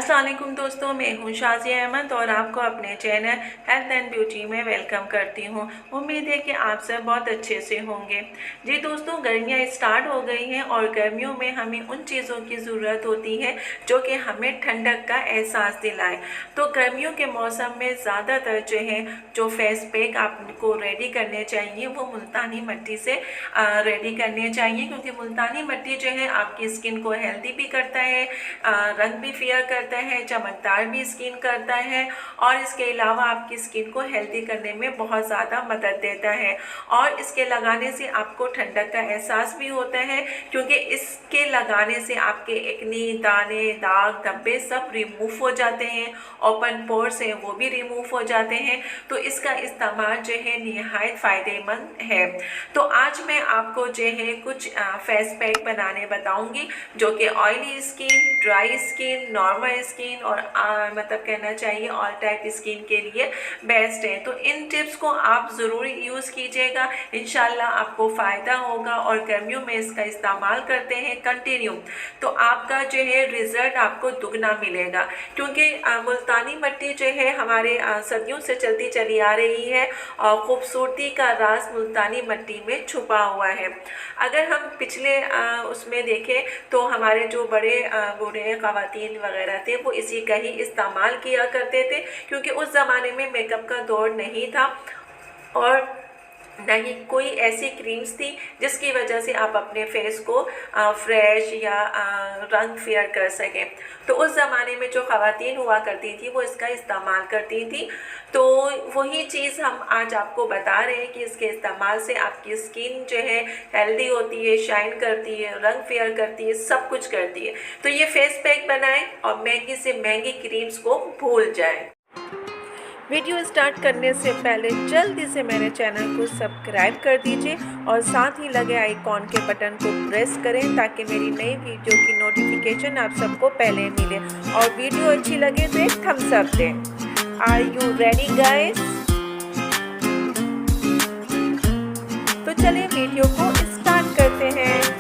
अस्सलाम वालेकुम दोस्तों, मैं हूं शाज़िया अहमद और आपको अपने चैनल हेल्थ एंड ब्यूटी में वेलकम करती हूं। उम्मीद है कि आप सब बहुत अच्छे से होंगे। जी दोस्तों, गर्मियां स्टार्ट हो गई हैं और गर्मियों में हमें उन चीज़ों की ज़रूरत होती है जो कि हमें ठंडक का एहसास दिलाए। तो गर्मियों के मौसम में ज़्यादातर जो फेस पैक आपको रेडी करने चाहिए वो मुल्तानी मिट्टी से रेडी करने चाहिए, क्योंकि मुल्तानी मिट्टी आपकी स्किन को हेल्दी भी करता है, रंग भी फेयर करता है, चमकदार भी स्किन करता है और इसके अलावा आपकी स्किन को हेल्दी करने में बहुत ज़्यादा मदद देता है। और इसके लगाने से आपको ठंडक का एहसास भी होता है, क्योंकि इसके लगाने से आपके एक्ने, दाने, दाग, धब्बे सब रिमूव हो जाते हैं, ओपन पोर्स हैं वो भी रिमूव हो जाते हैं। तो इसका इस्तेमाल निहायत फ़ायदेमंद है। तो आज मैं आपको कुछ फेस पैक बनाने बताऊंगी जो कि oily skin, dry skin, normal skin और मतलब कहना चाहिए ऑल टाइप स्किन के लिए बेस्ट है। तो इन टिप्स को आप ज़रूर यूज़ कीजिएगा, इंशाल्लाह आपको फ़ायदा होगा। और गर्मियों में इसका इस्तेमाल करते हैं कंटिन्यू तो आपका रिज़ल्ट आपको दुगना मिलेगा, क्योंकि मुल्तानी मिट्टी हमारे सदियों से चलती चली आ रही है और ख़ूबसूरती का राज मुल्तानी मिट्टी में छुपा हुआ है। अगर हम पिछले उसमें देखें तो हमारे जो बड़े बूढ़े ख़वातीन वगैरह थे वो इसी का ही इस्तेमाल किया करते थे, क्योंकि उस ज़माने में मेकअप का दौर नहीं था और ना ही कोई ऐसी क्रीम्स थी जिसकी वजह से आप अपने फेस को फ्रेश या रंग फेयर कर सकें। तो उस ज़माने में जो ख़वातीन हुआ करती थी वो इसका इस्तेमाल करती थी। तो वही चीज़ हम आज आपको बता रहे हैं कि इसके इस्तेमाल से आपकी स्किन हेल्दी होती है, शाइन करती है, रंग फेयर करती है, सब कुछ करती है। तो ये फेस पैक बनाएं और महंगी से महंगी क्रीम्स को भूल जाएं। वीडियो स्टार्ट करने से पहले जल्दी से मेरे चैनल को सब्सक्राइब कर दीजिए और साथ ही लगे आइकॉन के बटन को प्रेस करें ताकि मेरी नई वीडियो की नोटिफिकेशन आप सबको पहले मिले। और वीडियो अच्छी लगे तो एक थम्स अप दें। Are you ready guys? तो चलिए वीडियो को स्टार्ट करते हैं।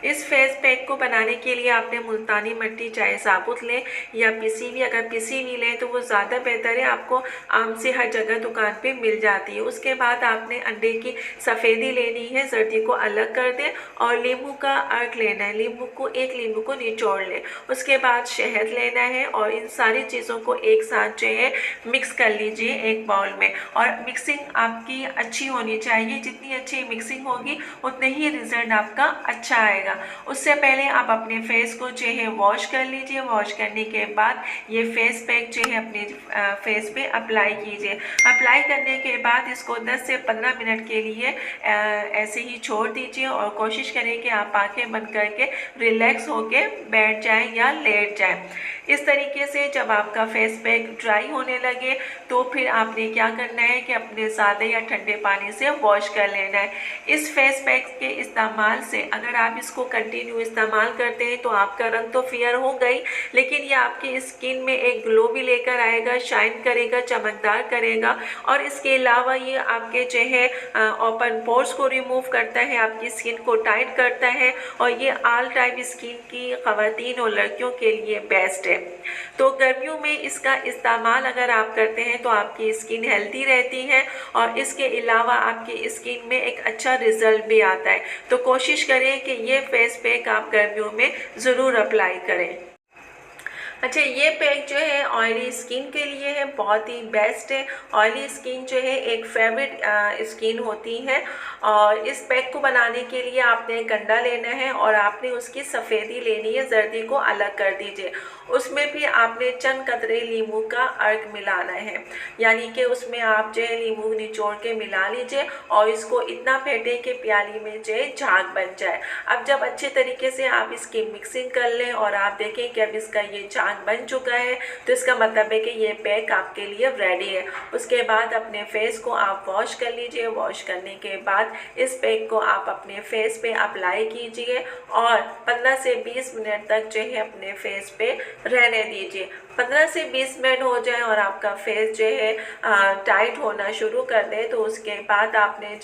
इस फेस पैक को बनाने के लिए आपने मुल्तानी मिट्टी चाहे साबुत लें या पिसी हुई, अगर पिसी हुई लें तो वो ज़्यादा बेहतर है, आपको आम से हर जगह दुकान पे मिल जाती है। उसके बाद आपने अंडे की सफ़ेदी लेनी है, जर्दी को अलग कर दें और नींबू का अर्क लेना है। एक नींबू को निचोड़ लें। उसके बाद शहद लेना है और इन सारी चीज़ों को एक साथ मिक्स कर लीजिए एक बाउल में। और मिक्सिंग आपकी अच्छी होनी चाहिए, जितनी अच्छी मिक्सिंग होगी उतने ही रिजल्ट आपका अच्छा आएगा। उससे पहले आप अपने फेस को वॉश कर लीजिए। वॉश करने के बाद ये फेस पैक अपने फेस पे अप्लाई कीजिए। अप्लाई करने के बाद इसको 10 से 15 मिनट के लिए ऐसे ही छोड़ दीजिए और कोशिश करें कि आप आंखें बंद करके रिलैक्स होके बैठ जाएं या लेट जाएं। इस तरीके से जब आपका फेस पैक ड्राई होने लगे तो फिर आपने क्या करना है कि अपने सादे या ठंडे पानी से वॉश कर लेना है। इस फेस पैक के इस्तेमाल से अगर आप इसको कंटिन्यू इस्तेमाल करते हैं तो आपका रंग तो फेयर हो गई, लेकिन ये आपकी स्किन में एक ग्लो भी लेकर आएगा, शाइन करेगा, चमकदार करेगा। और इसके अलावा ये आपके ओपन पोर्स को रिमूव करता है, आपकी स्किन को टाइट करता है और ये ऑल टाइप स्किन की ख़वातीन और लड़कियों के लिए बेस्ट है। तो गर्मियों में इसका इस्तेमाल अगर आप करते हैं तो आपकी स्किन हेल्दी रहती है और इसके अलावा आपकी स्किन में एक अच्छा रिजल्ट भी आता है। तो कोशिश करें कि ये फेस पैक आप गर्मियों में ज़रूर अप्लाई करें। अच्छा, ये पैक ऑयली स्किन के लिए है, बहुत ही बेस्ट है। ऑयली स्किन एक फेवरेट स्किन होती है और इस पैक को बनाने के लिए आपने एक अंडा लेना है और आपने उसकी सफ़ेदी लेनी है, जर्दी को अलग कर दीजिए। उसमें भी आपने चंद कतरे नींबू का अर्क मिलाना है, यानी कि उसमें आप नींबू निचोड़ के मिला लीजिए और इसको इतना फेंटे कि प्याली में झाग बन जाए। अब जब अच्छे तरीके से आप इसकी मिक्सिंग कर लें और आप देखें कि अब इसका ये झाग बन चुका है तो इसका मतलब है कि ये पैक आपके लिए रेडी है। उसके बाद अपने फेस को आप वॉश कर लीजिए। वॉश करने के बाद इस पैक को आप अपने फेस पे अप्लाई कीजिए और 15 से 20 मिनट तक अपने फेस पे रहने दीजिए। 15 से 20 मिनट हो जाए और आपका फेस टाइट होना शुरू कर दे तो उसके बाद आपने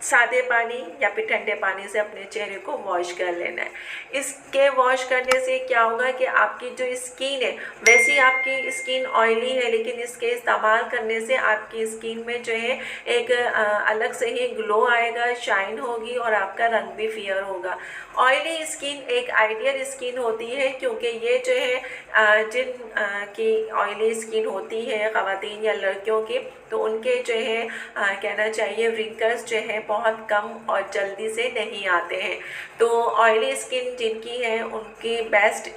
सादे पानी या फिर ठंडे पानी से अपने चेहरे को वॉश कर लेना है। इसके वॉश करने से क्या होगा कि आपकी जो स्किन है, वैसे ही आपकी स्किन ऑयली है, लेकिन इसके इस्तेमाल करने से आपकी स्किन में जो है एक अलग से ही ग्लो आएगा, शाइन होगी और आपका रंग भी फेयर होगा। ऑयली स्किन एक आइडियल स्किन होती है, क्योंकि ये जो है जिन की ऑयली स्किन होती है ख़वातीन या लड़कियों की, तो उनके जो है कहना चाहिए रिंकल्स जो है बहुत कम और जल्दी से नहीं आते हैं। तो ऑयली स्किन जिनकी है उनकी बेस्ट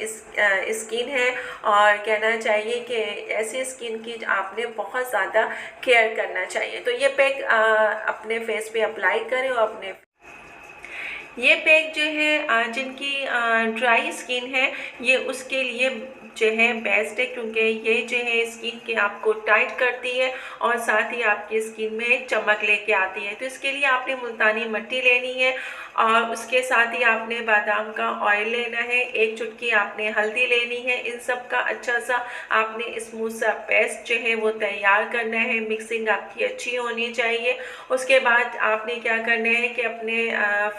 स्किन है, और कहना चाहिए कि ऐसी स्किन की आपने बहुत ज़्यादा केयर करना चाहिए। तो ये पैक अपने फेस पे अप्लाई करें, और अपने ये पैक जो है जिनकी ड्राई स्किन है ये उसके लिए जो है बेस्ट है, क्योंकि ये जो है स्किन के आपको टाइट करती है और साथ ही आपकी स्किन में एक चमक लेके आती है। तो इसके लिए आपने मुल्तानी मिट्टी लेनी है, और उसके साथ ही आपने बादाम का ऑयल लेना है, एक चुटकी आपने हल्दी लेनी है। इन सब का अच्छा सा आपने स्मूथ सा पेस्ट जो है वो तैयार करना है, मिक्सिंग आपकी अच्छी होनी चाहिए। उसके बाद आपने क्या करना है कि अपने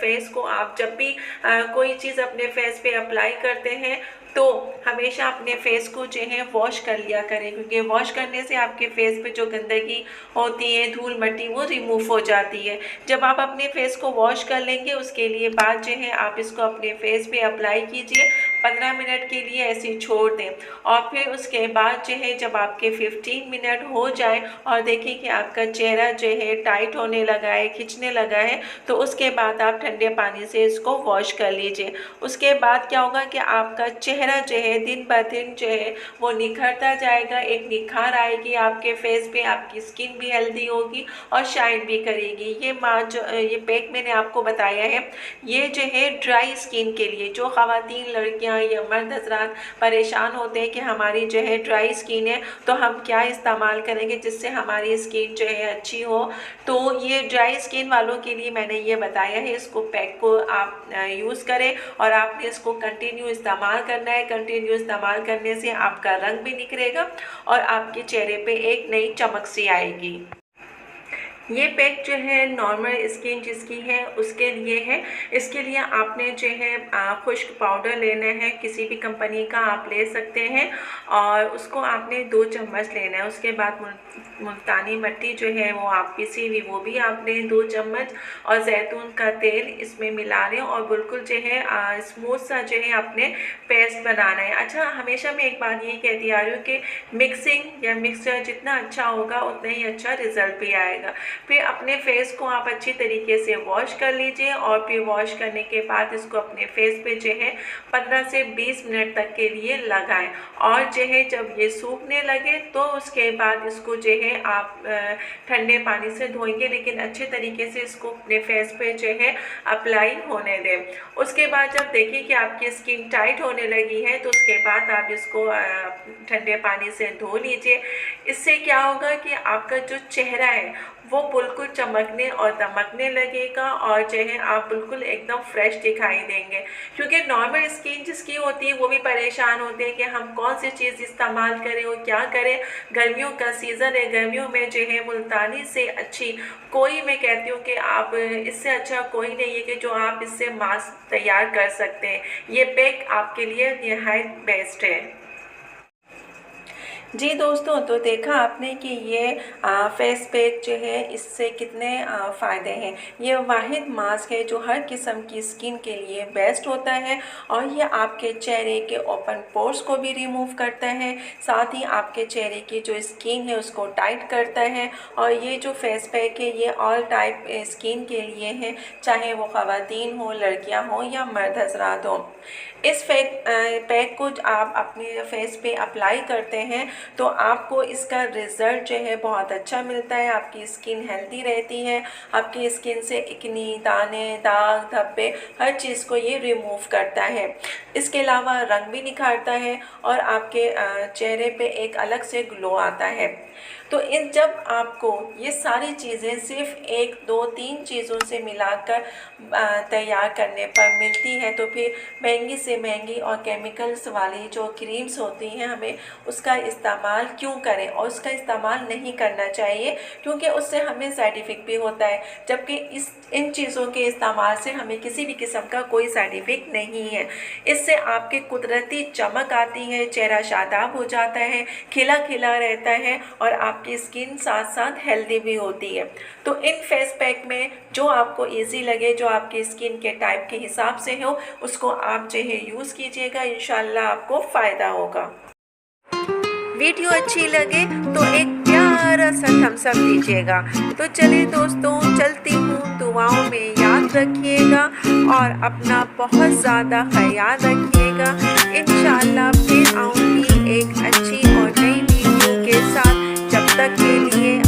फेस को आप जब भी कोई चीज़ अपने फेस पे अप्लाई करते हैं तो हमेशा अपने फेस को जो है वॉश कर लिया करें, क्योंकि वॉश करने से आपके फेस पे जो गंदगी होती है, धूल मिट्टी, वो रिमूव हो जाती है। जब आप अपने फेस को वॉश कर लेंगे उसके लिए बाद जो है आप इसको अपने फेस पे अप्लाई कीजिए, 15 मिनट के लिए ऐसे ही छोड़ दें, और फिर उसके बाद जो है जब आपके 15 मिनट हो जाए और देखें कि आपका चेहरा जो है टाइट होने लगा है, खिंचने लगा है, तो उसके बाद आप ठंडे पानी से इसको वॉश कर लीजिए। उसके बाद क्या होगा कि आपका चेहरा जो है दिन ब दिन जो है वो निखरता जाएगा, एक निखार आएगी आपके फेस पे, आपकी स्किन भी हेल्दी होगी और शाइन भी करेगी। ये पैक मैंने आपको बताया है, ये जो है ड्राई स्किन के लिए, जो ख़वातीन लड़कियां या मर्द हजरात परेशान होते हैं कि हमारी जो है ड्राई स्किन है तो हम क्या इस्तेमाल करेंगे जिससे हमारी स्किन जो है अच्छी हो, तो ये ड्राई स्किन वालों के लिए मैंने ये बताया है। इसको पैक को आप यूज़ करें और आपने इसको कंटिन्यू इस्तेमाल करना है। कंटिन्यू इस्तेमाल करने से आपका रंग भी निखरेगा और आपके चेहरे पे एक नई चमक सी आएगी। ये पैक जो है नॉर्मल स्किन जिसकी है उसके लिए है। इसके लिए आपने जो है खुश्क पाउडर लेना है, किसी भी कंपनी का आप ले सकते हैं, और उसको आपने 2 चम्मच लेना है। उसके बाद मुल्तानी मिट्टी जो है वो आप पिसी हुई वो भी आपने 2 चम्मच, और जैतून का तेल इसमें मिला लें, और बिल्कुल जो है स्मूथ सा जो है आपने पेस्ट बनाना है। अच्छा, हमेशा मैं एक बात ये कहती आ रही हूँ कि मिक्सिंग या मिक्सचर जितना अच्छा होगा उतना ही अच्छा रिजल्ट भी आएगा। फिर अपने फेस को आप अच्छी तरीके से वॉश कर लीजिए, और फिर वॉश करने के बाद इसको अपने फेस पे जो है 15 से 20 मिनट तक के लिए लगाएं, और जो है जब ये सूखने लगे तो उसके बाद इसको जो है आप ठंडे पानी से धोएंगे, लेकिन अच्छे तरीके से इसको अपने फेस पे जो है अप्लाई होने दें। उसके बाद जब देखिए कि आपकी स्किन टाइट होने लगी है तो उसके बाद आप इसको ठंडे पानी से धो लीजिए। इससे क्या होगा कि आपका जो चेहरा है वो बिल्कुल चमकने और दमकने लगेगा, और जो है आप बिल्कुल एकदम फ्रेश दिखाई देंगे। क्योंकि नॉर्मल स्किन जिसकी होती है वो भी परेशान होते हैं कि हम कौन सी चीज़ इस्तेमाल करें और क्या करें। गर्मियों का सीज़न है, गर्मियों में जो है मुल्तानी से अच्छी कोई, मैं कहती हूँ कि आप इससे अच्छा कोई नहीं है कि जो आप इससे मास्क तैयार कर सकते हैं। ये पैक आपके लिए निहायत बेस्ट है। जी दोस्तों, तो देखा आपने कि ये फेस पैक जो है इससे कितने फ़ायदे हैं। ये वाहिद मास्क है जो हर किस्म की स्किन के लिए बेस्ट होता है, और ये आपके चेहरे के ओपन पोर्स को भी रिमूव करता है, साथ ही आपके चेहरे की जो स्किन है उसको टाइट करता है। और ये जो फेस पैक है ये ऑल टाइप स्किन के लिए है, चाहे वो ख़वातीन हो, लड़कियां हो या मर्द हजरात हो। इस पैक को आप अपने फेस पे अप्लाई करते हैं तो आपको इसका रिज़ल्ट जो है बहुत अच्छा मिलता है। आपकी स्किन हेल्दी रहती है, आपकी स्किन से एक्ने, दाने, दाग, धब्बे, हर चीज़ को ये रिमूव करता है। इसके अलावा रंग भी निखारता है और आपके चेहरे पे एक अलग से ग्लो आता है। तो इन जब आपको ये सारी चीज़ें सिर्फ 1 2 3 चीज़ों से मिलाकर तैयार करने पर मिलती है, तो फिर महंगी से महंगी और केमिकल्स वाली जो क्रीम्स होती हैं हमें उसका इस्तेमाल क्यों करें, और उसका इस्तेमाल नहीं करना चाहिए, क्योंकि उससे हमें साइड इफ़ेक्ट भी होता है। जबकि इन चीज़ों के इस्तेमाल से हमें किसी भी किस्म का कोई साइड इफ़ेक्ट नहीं है। इससे आपके कुदरती चमक आती है, चेहरा शादाब हो जाता है, खिला खिला रहता है और आपकी स्किन साथ साथ हेल्दी भी होती है। तो इन फेस पैक में जो आपको इजी लगे, जो आपकी स्किन के टाइप के हिसाब से हो, उसको आप जो है यूज़ कीजिएगा, इंशाल्लाह आपको फ़ायदा होगा। वीडियो अच्छी लगे तो एक प्यारा सा थम्स अप दीजिएगा। तो चलिए दोस्तों, चलती हूँ, दुआओं में याद रखिएगा और अपना बहुत ज़्यादा ख्याल रखिएगा। इंशाल्लाह फिर आऊँगी एक अच्छी और नई वीडियो के साथ। जब तक के लिए